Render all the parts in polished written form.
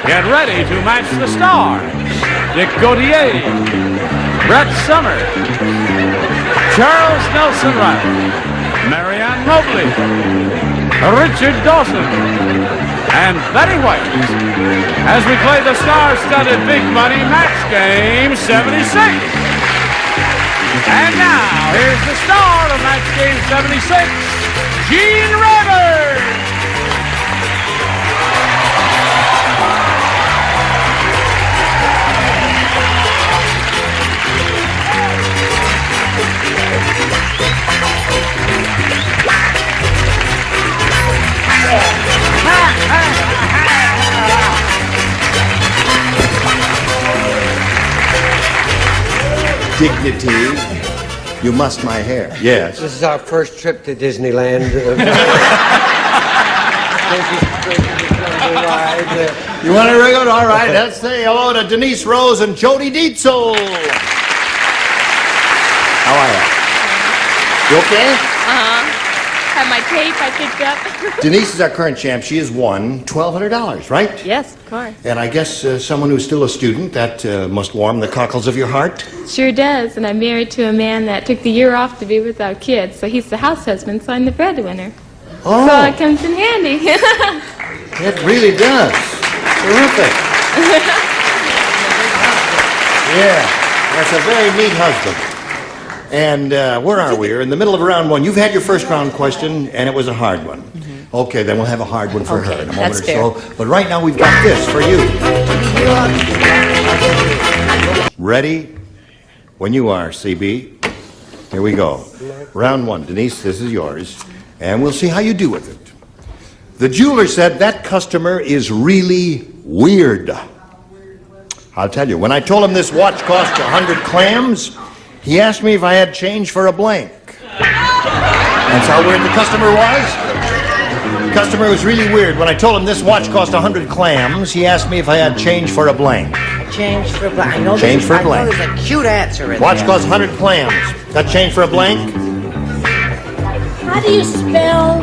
Get ready to match the stars. Dick Gautier, Brett Summers, Charles Nelson Reilly, Marianne Mobley, Richard Dawson, and Betty White as we play the star-studded Big Money Match Game 76. And now, here's the star of Match Game 76, Gene Rivers. Dignity, you mussed my hair. Yes. This is our first trip to Disneyland. You want to ring it? All right, let's say hello to Denise Rose and Jody Dietzel. How are you? You okay? Have my tape I picked up. Denise is our current champ. She has won $1,200, right? Yes, of course. And I guess someone who's still a student, that must warm the cockles of your heart. Sure does. And I'm married to a man that took the year off to be with our kids. So he's the house husband, so I'm the breadwinner. Oh. So it comes in handy. It really does. Terrific. Yeah, that's a very neat husband. And where are we? We're in the middle of round one. You've had your first round question, and it was a hard one. Mm-hmm. Okay, then we'll have a hard one for her in a moment or so. But right now, we've got this for you. Ready? When you are, CB. Here we go. Round one. Denise, this is yours. And we'll see how you do with it. The jeweler said that customer is really weird. I'll tell you, when I told him this watch cost 100 clams, he asked me if I had change for a blank. That's how weird the customer was. The customer was really weird. When I told him this watch cost 100 clams, he asked me if I had change for a blank. Change for a blank. I know Change for a blank. there's a cute answer in Watch there. cost 100 clams. Got change for a blank? How do you spell?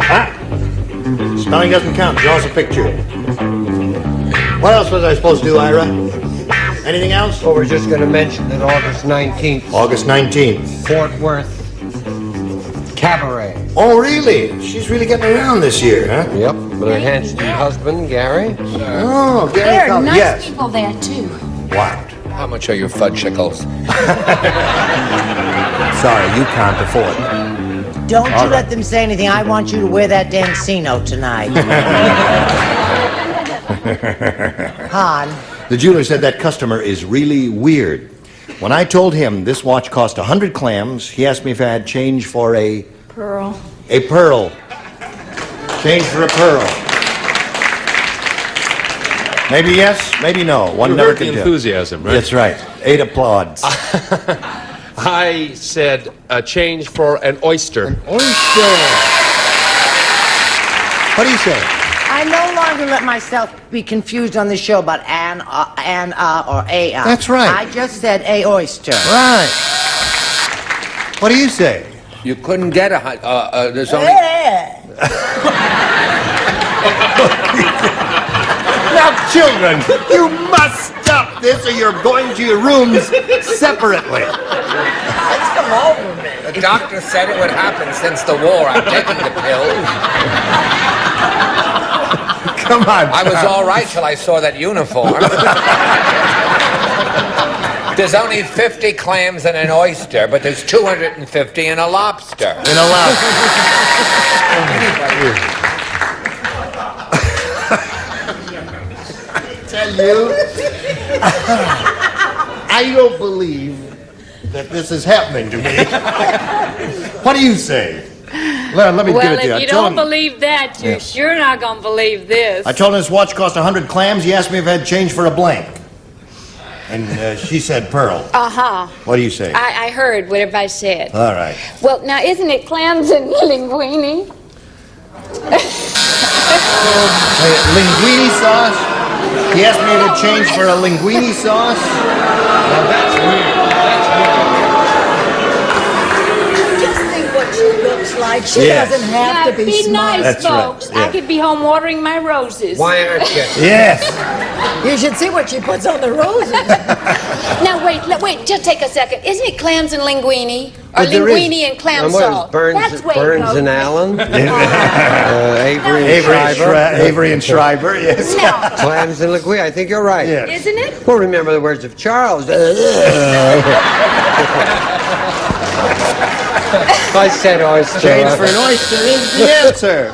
Spelling doesn't count. Draw us a picture. What else was I supposed to do, Ira? Anything else? Well, we're just going to mention that August 19th, August 19th. Fort Worth Cabaret. Oh, really? She's really getting around this year, huh? Yep, with her handsome husband, Gary. Oh, There Gary. are nice Yes. people there, too. What? How much are your fudgesicles? Sorry, you can't afford it. Don't All you right. let them say anything. I want you to wear that Dancino tonight. Han. The jeweler said that customer is really weird. When I told him this watch cost 100 clams, he asked me if I had change for a Pearl. pearl. Change for a pearl. Maybe yes, maybe no. One You never heard the can tell. enthusiasm, right? That's right. 8 applauds. I said a change for an oyster. Oyster. What do you say? I no longer let myself be confused on the show about or a. That's right. I just said a oyster. Right. What do you say? You couldn't get there's only... Now, children, you must stop this or you're going to your rooms separately. It's come over me. The doctor said it would happen since the war. I'm taking the pill. Come on. I was all right till I saw that uniform. There's only 50 clams in an oyster, but there's 250 in a lobster. In a lobster. Tell you, I don't believe that this is happening to me. What do you say? Let me give Well, it to you. if you Tell don't him- believe that, you're sure not going to believe this. I told him this watch cost 100 clams. He asked me if I had change for a blank. And she said pearl. Uh-huh. What do you say? I heard what everybody said. All right. Well, now, isn't it clams and linguine? Linguine sauce? He asked me if it changed for a linguine sauce. Now that's weird. Just think what she looks like. She Yes. doesn't have Now, to be be smart. nice, That's right, folks. yeah. I could be home watering my roses. Why aren't you? Yes. You should see what she puts on the roses. Now, wait, just take a second. Isn't it clams and linguine? Or But there is- linguine and clam And what salt? is Burns, That's where it Burns goes. and Allen? Avery and Schreiber? Avery and Schreiber, yes. Now, Clams and linguine. I think you're right. Yes. isn't it? Well, remember the words of Charles. I said oyster. Change for an oyster is the answer.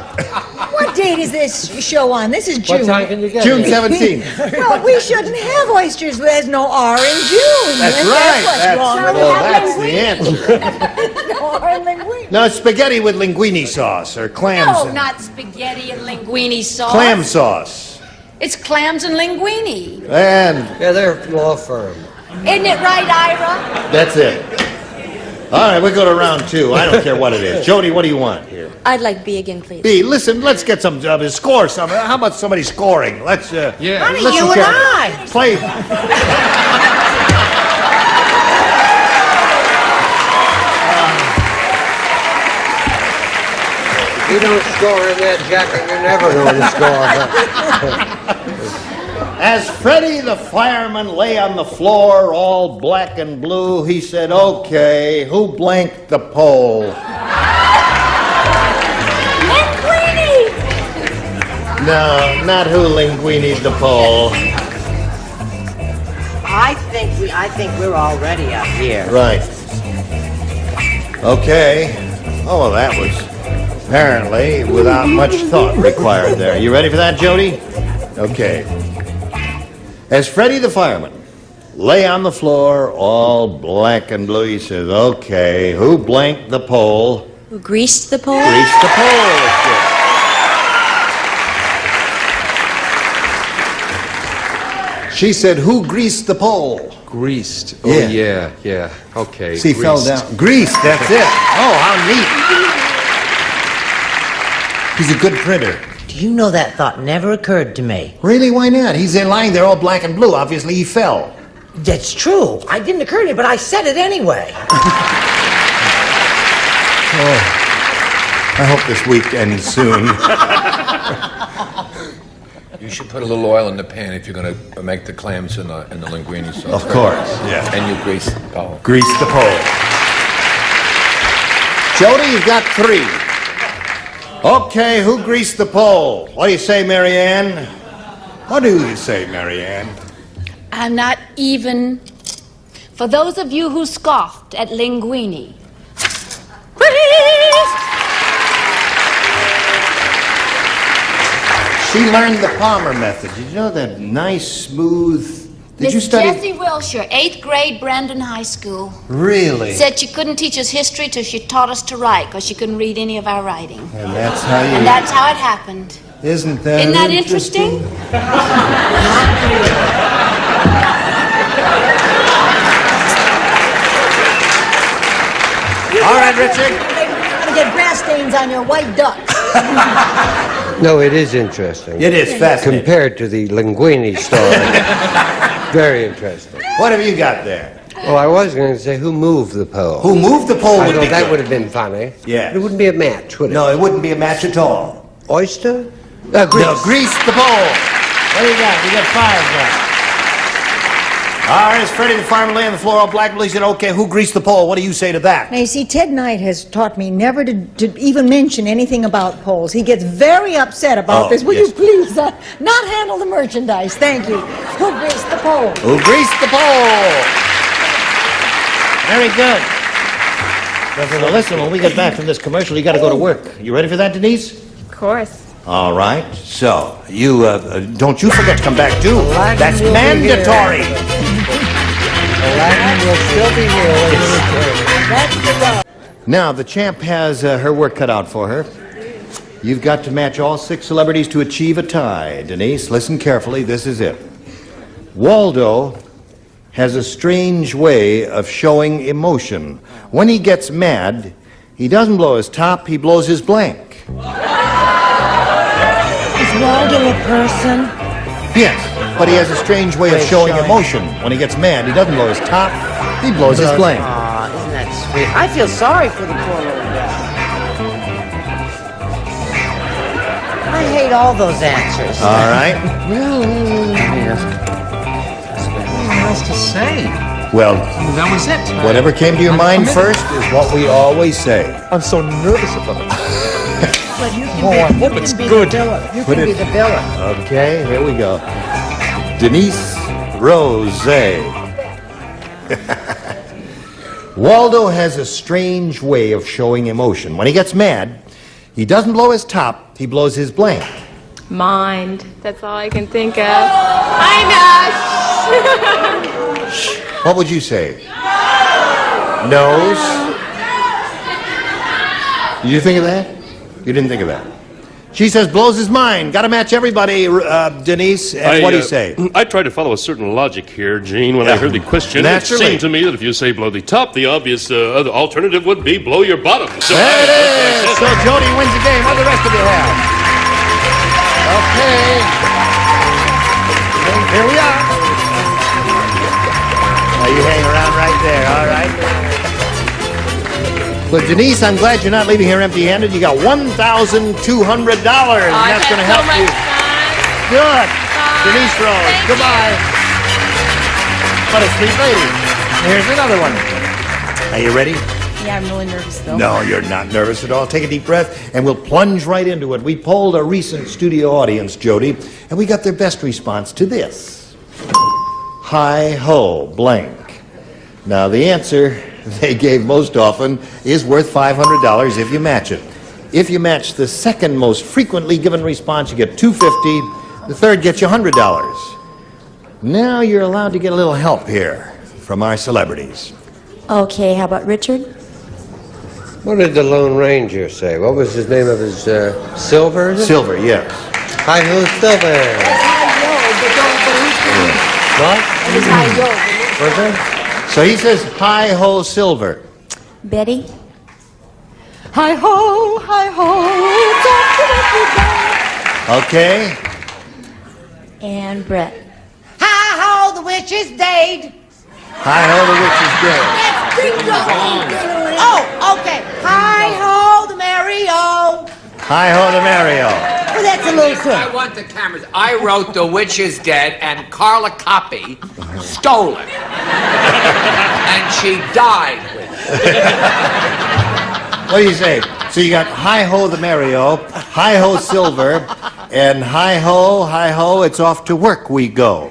What date is this show on? This is June. What time can you get June me? 17th. No, we shouldn't have oysters. There's no R in June. That's right. What's wrong with Well, that. that's the answer. No R in linguine. No, spaghetti with linguine sauce or clams. No, not spaghetti and linguine sauce. Clam sauce. It's clams and linguine. And Yeah, they're a law firm. Isn't it right, Ira? that's it. All right, we go to round 2. I don't care what it is. Jody, what do you want here? I'd like B again, please. B, listen, let's get some score. How about somebody scoring? Let's. Yeah. Honey, listen you and carefully. I. Play. You don't score in that jacket, you're never going to score. As Freddie the fireman lay on the floor, all black and blue, he said, "Okay, who blanked the pole?" Linguine! No, not who linguini'd the pole. I think we're already up here. Right. Okay. Oh, well, that was apparently without much thought required there. You ready for that, Jody? Okay. As Freddie the fireman lay on the floor, all black and blue, he says, "Okay, who blanked the pole?" Who greased the pole? Greased the pole. She said, "Who greased the pole?" Greased. Oh, Yeah. yeah. Okay. See, fell greased. down. Greased, that's it. Oh, how neat. He's a good printer. Do you know that thought never occurred to me? Really, why not? He's there lying there all black and blue. Obviously, he fell. That's true. I didn't occur to me, but I said it anyway. I hope this week ends soon. You should put a little oil in the pan if you're going to make the clams and the linguine sauce. Of course, yeah. And you grease the pole. Grease the pole. Jody, you've got 3. Okay, who greased the pole? What do you say, Marianne? What do you say, Marianne? I'm not even. For those of you who scoffed at linguine. She learned the Palmer method. Did you know that nice, smooth... Did you Miss study... Jessie Wilshire, 8th grade, Brandon High School. Really? Said she couldn't teach us history till she taught us to write, because she couldn't read any of our writing. And that's how you... And that's how it happened. Isn't that Isn't that interesting? All right, Richard. You're going to get grass stains on your white ducks. No, it is interesting. It is fascinating. Compared to the linguine story. Very interesting. What have you got there? Well, I was going to say, who moved the pole? Who moved the pole I would thought be that good. would have been funny. Yeah. It wouldn't be a match, would it? No, it wouldn't be a match at all. Oyster? No, grease the pole. What do you got? You got 5 now. All right, as Freddie the fireman lay on the floor all black, he said, "Okay, who greased the pole?" What do you say to that? Now, you see, Ted Knight has taught me never to even mention anything about poles. He gets very upset about Oh, this. Will yes. you please not handle the merchandise? Thank you. Who greased the pole? Who greased the pole? Very good. Now, listen, when we get back from this commercial, you got to go to work. You ready for that, Denise? Of course. All right. So, you, don't you forget to come back, too. Aladdin That's will be mandatory. Aladdin will still be here when you return. That's the rub. Now, the champ has her work cut out for her. You've got to match all 6 celebrities to achieve a tie. Denise, listen carefully. This is it. Waldo has a strange way of showing emotion. When he gets mad, he doesn't blow his top, he blows his blank. Is Waldo a person? Yes, but he has a strange way of showing emotion. When he gets mad, he doesn't blow his top, he blows his blank. Aw, isn't that sweet? I feel sorry for the poor little guy. I hate all those answers. All right. Yes. else to say. Well, That was it. whatever came to your mind first is what we always say. I'm so nervous about it. But you can Oh, I be, hope you it's can be good. the villain. You Put can be it- the villain. Okay, here we go. Denise Rose. Waldo has a strange way of showing emotion. When he gets mad, he doesn't blow his top, he blows his blank. Mind. That's all I can think of. I know. What would you say? Nose? Did you think of that? You didn't think of that. She says blows his mind. Got to match everybody, Denise. And what do you say? I tried to follow a certain logic here, Gene, when I heard the question. Naturally. It seemed to me that if you say blow the top, the obvious other alternative would be blow your bottom. So There it is. So Jody wins the game. What do the rest of you have? Okay. Here we are. Now you hang around right there, all right? Well, Denise, I'm glad you're not leaving here empty-handed. You got $1,200. That's going to help you. Good. Denise Rose. Goodbye. What a sweet lady. Here's another one. Are you ready? Yeah, I'm really nervous though. No, you're not nervous at all. Take a deep breath, and we'll plunge right into it. We polled a recent studio audience, Jody, and we got their best response to this. Hi-ho, blank. Now, the answer they gave most often is worth $500 if you match it. If you match the second most frequently given response, you get $250. The third gets you $100. Now you're allowed to get a little help here from our celebrities. Okay, how about Richard? What did the Lone Ranger say? What was his name of his, Silver, is it? Silver, yes. Hi-ho, Silver. What? It was Hi-Yo. What's that? So he says, hi-ho, Silver. Betty? Hi-ho, hi-ho, it's Okay. And Brett. Hi-ho, the witch is dead. Hi-ho, the witch is dead. Oh, okay. Hi-ho, the Mario. Hi-ho to Mario. Well, that's a little I quick. want the cameras. I wrote The Witch is Dead, and Carla Copy stole it. And she died with it. What do you say? So you got hi-ho the Mario, hi-ho Silver, and hi-ho, it's off to work we go.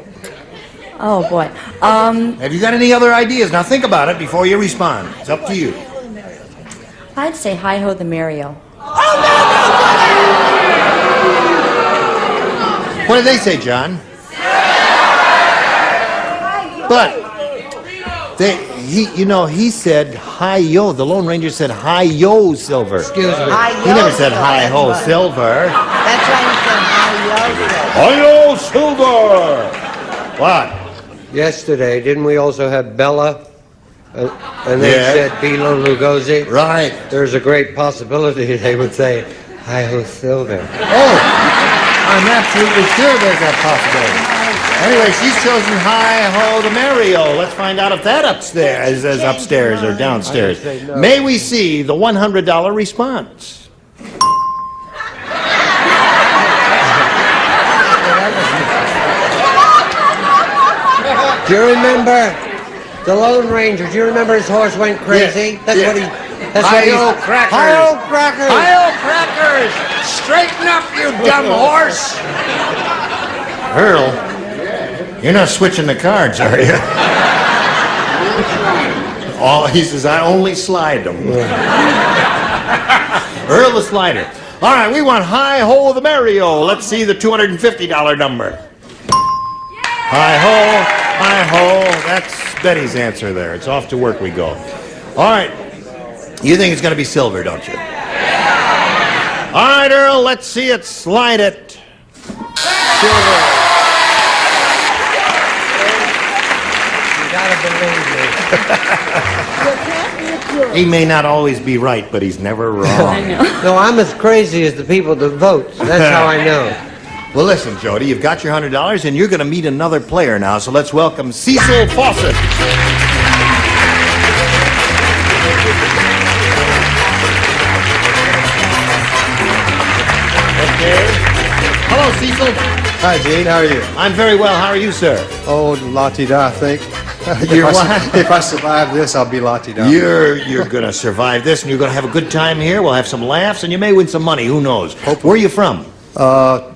Oh, boy. Have you got any other ideas? Now think about it before you respond. It's up to you. I'd say Hi-Ho the Mario. What did they say, John? But he said hi-yo. The Lone Ranger said hi-yo, Silver. Excuse me. He never said hi-ho, Silver. That's right, he said Hi-yo, hi-yo. Silver! What? Yesterday, didn't we also have Bella? And they Yeah. said Bela Lugosi? Right. There's a great possibility they would say, hi-ho, Silver. Oh, I'm absolutely sure there's that possibility. Anyway, she's chosen hi-ho to Mario. Let's find out if that upstairs is upstairs or downstairs. I would say no. May we see the $100 response? Do you remember the Lone Ranger? Do you remember his horse went crazy? Yeah, That's yeah. what he... That's what Hi-yo, he... crackers. Hi-ho, crackers. Hi-yo, crackers! Straighten up, you dumb horse! Earl, you're not switching the cards, are you? Oh, he says, I only slide them. Earl the slider. All right, we want hi-ho the Mario. Let's see the $250 number. Hi-ho, hi-ho. That's Betty's answer there. It's off to work we go. All right. You think it's going to be Silver, don't you? All right, Earl, let's see it. Slide it. Silver. You gotta believe me. He may not always be right, but he's never wrong. No, I'm as crazy as the people that vote. That's how I know. Well, listen, Jody, you've got your $100, and you're going to meet another player now, so let's welcome Cecil Fawcett. Okay. Hello, Cecil. Hi, Gene. How are you? I'm very well. How are you, sir? Oh, la-ti-da, I think. You're what? If I survive this, I'll be la-ti-da. You're going to survive this, and you're going to have a good time here. We'll have some laughs, and you may win some money. Who knows? Where are you from?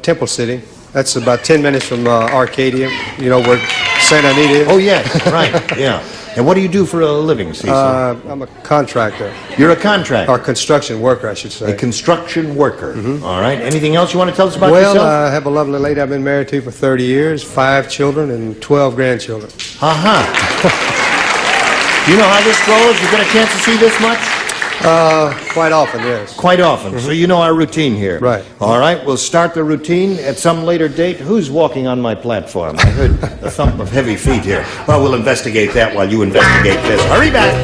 Temple City. That's about 10 minutes from Arcadia, you know, where St. Anita is. Oh, yes, right, yeah. And what do you do for a living, Cecil? I'm a contractor. You're a contractor? Or construction worker, I should say. A construction worker. All right. Anything else you want to tell us about well, yourself? I have a lovely lady I've been married to for 30 years, 5 children, and 12 grandchildren. Do you know how this goes? You get a chance to see this much? Quite often, yes. Quite often. So you know our routine here. Right. All right. We'll start the routine at some later date. Who's walking on my platform? I heard the thump of heavy feet here. Well, we'll investigate that while you investigate this. Hurry back.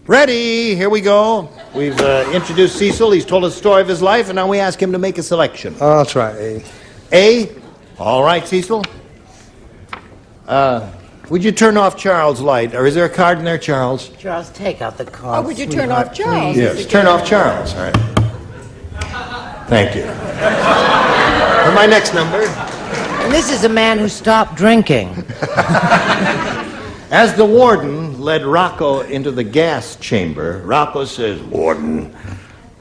Ready. Here we go. We've introduced Cecil. He's told us the story of his life, and now we ask him to make a selection. I'll try A. A? All right, Cecil. Would you turn off Charles' light? Or is there a card in there, Charles? Charles, take out the card. Oh, would you turn off Charles? Yes, turn off Charles. All right. Thank you. For my next number. And this is a man who stopped drinking. As the warden led Rocco into the gas chamber, Rocco says, "Warden,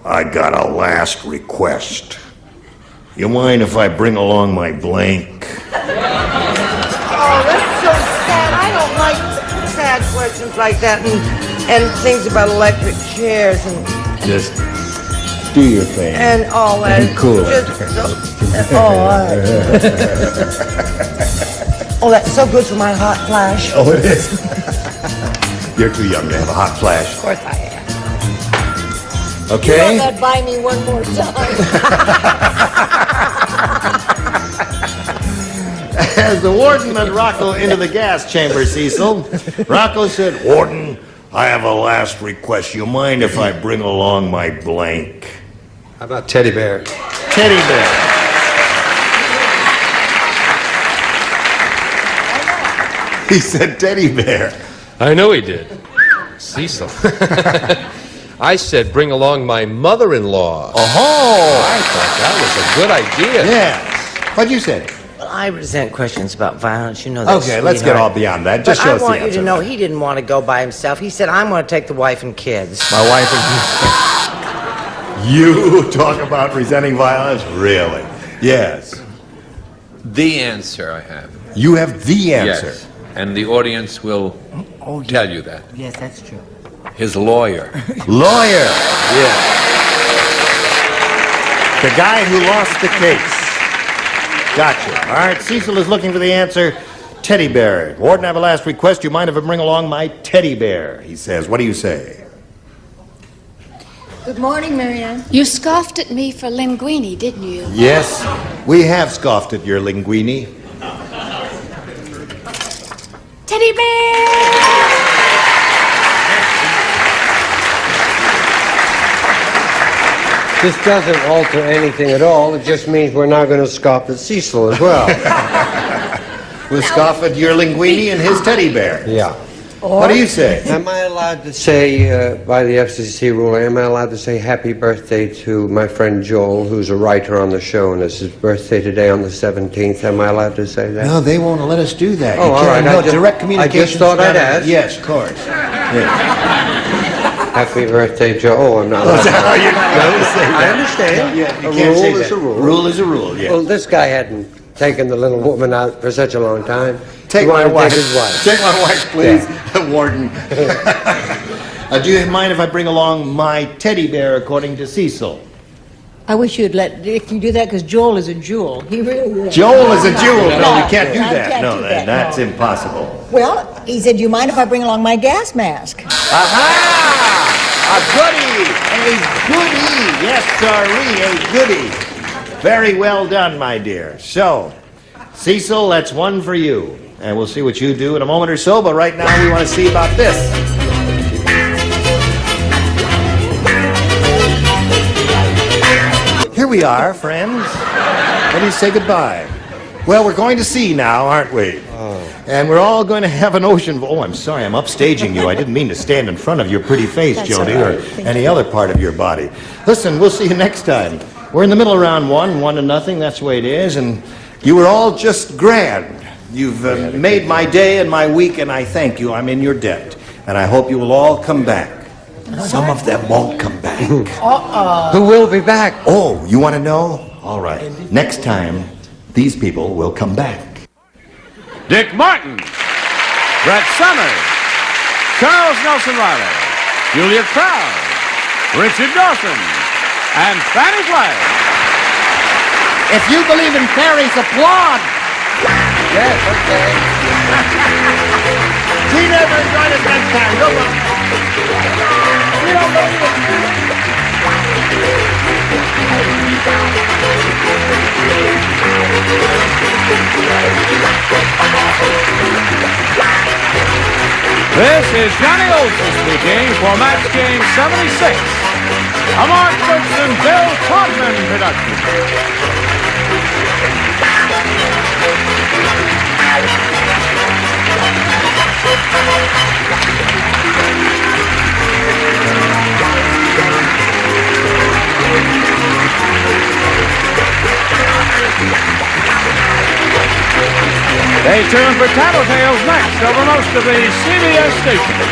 I got a last request. You mind if I bring along my blank?" Oh, that's so sad. I don't like sad questions like that and things about electric chairs and Just do your thing. and all that. And cool it. Oh, that's so good for my hot flash. Oh, it is. You're too young to have a hot flash. Of course I am. Okay? You want that buy me one more time. As the warden led Rocco into the gas chamber, Cecil, Rocco said, "Warden, I have a last request. You mind if I bring along my blank?" How about Teddy Bear? Teddy bear. He said teddy bear. I know he did. Cecil. I said bring along my mother-in-law. Oh! I thought that was a good idea. Yes. What'd you say? Well, I resent questions about violence. You know that. Okay, let's get all beyond that. Just but show I us the want you answer. to know he didn't want to go by himself. He said, "I'm going to take the wife and kids." My wife and you talk about resenting violence? Really? Yes. The answer I have. You have the answer. Yes. And the audience will tell you that. Yes, that's true. His lawyer. Lawyer. Yeah. The guy who lost the case. Gotcha. All right, Cecil is looking for the answer. Teddy bear. Warden, I have a last request. You mind if I bring along my teddy bear? He says. What do you say? Good morning, Marianne. You scoffed at me for linguine, didn't you? Yes, we have scoffed at your linguine. Teddy bear! This doesn't alter anything at all. It just means we're now going to scoff at Cecil as well. We'll scoff at your linguine and his teddy bear. Yeah. What do you say? Am I allowed to say, by the FCC rule, am I allowed to say happy birthday to my friend Joel, who's a writer on the show, and it's his birthday today on the 17th? Am I allowed to say that? No, they won't let us do that. Oh, You all can't- right. No, direct communication. I just thought I'd ask. Yes, of course. Yeah. Happy birthday, Joe. Oh, I'm not allowed to. You're not allowed to say that. I understand. Yeah, you A can't say rule is that. a rule. Rule is a rule, yeah. Well, this guy hadn't taken the little woman out for such a long time. Take You my wanna wife. Take his wife. Take my wife, please, Warden. Do you mind if I bring along my teddy bear according to Cecil? I wish you'd let Dick you do that because Joel is a jewel. He really is. Joel is a jewel. No, you can't do I that. can't No, do that, that's no. impossible. Well, he said, "Do you mind if I bring along my gas mask?" Aha! A goodie! A goodie! Yes, sirree, a goodie. Very well done, my dear. So, Cecil, that's one for you. And we'll see what you do in a moment or so, but right now we want to see about this. Here we are, friends. Ready to say goodbye. Well, we're going to sea now, aren't we? And we're all going to have an ocean. Oh, I'm sorry, I'm upstaging you. I didn't mean to stand in front of your pretty face, That's Jody, all right. or Thank any you. other part of your body. Listen, we'll see you next time. We're in the middle of round one, 1-0. That's the way it is. And you were all just grand. You've made my day and my week, and I thank you. I'm in your debt. And I hope you will all come back. Some of them won't come back. Who will be back? Oh, you want to know? All right. Next time, these people will come back. Dick Martin, Brett Summers, Charles Nelson Reilly, Julia Crowd, Richard Dawson, and Fanny Flagg. If you believe in fairies, applaud! Yes, okay. See you never join us next time. Go on. We don't believe it. This is Johnny Olson speaking for Match Game 76, a Mark Brooks and Bill Todman production. Stay tuned for Tattletales next over most of the CBS stations.